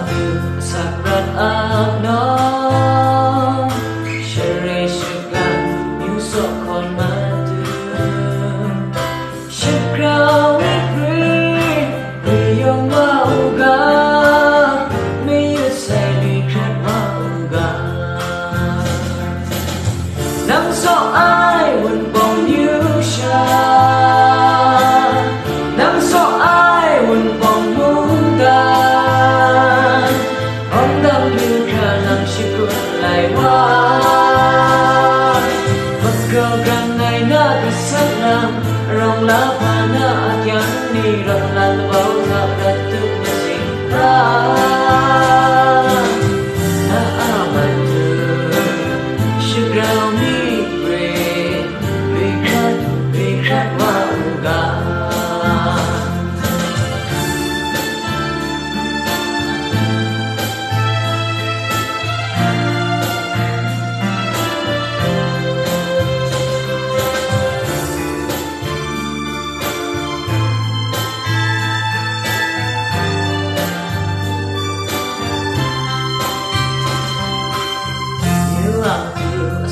từ sabrat agno shere shgan you so kon matu shikrao we pray we yong mauga me you say we khat mauga nang so ai won bong you sha nang so ai won bong munda om dang lu kha nang shikun lai wa Magkaw gang ngay na kasalam rong la pa na akyang ni rong lalbaw na pratuk na sinta na amatu shigraw mi pre bikat wauga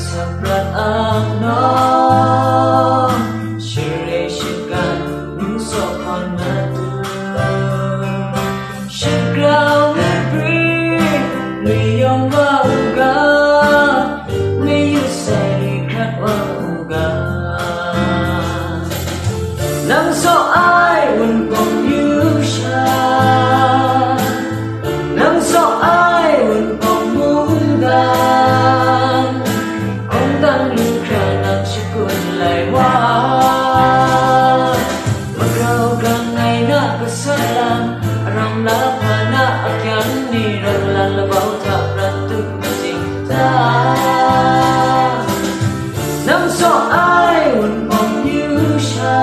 sabrat agno shere shgan you so kon matu shigrao me pri yong mauga me you say khat wauga nang so ai won bong you sha nang so ai won bong munda Tang lu kha nang shikun lai wa Magkaw gang ngay na kasalam Rong la pa na akyang ni rong lalbaw ta pratuk na sinta Nang so ai won bong you sha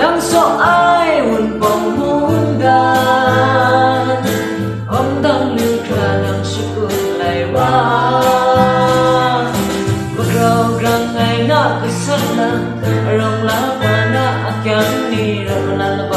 Nang so ai won bong mundan Om tang lu kha nang shikun lai wa Rong la pa na akyang ni rong lalbaw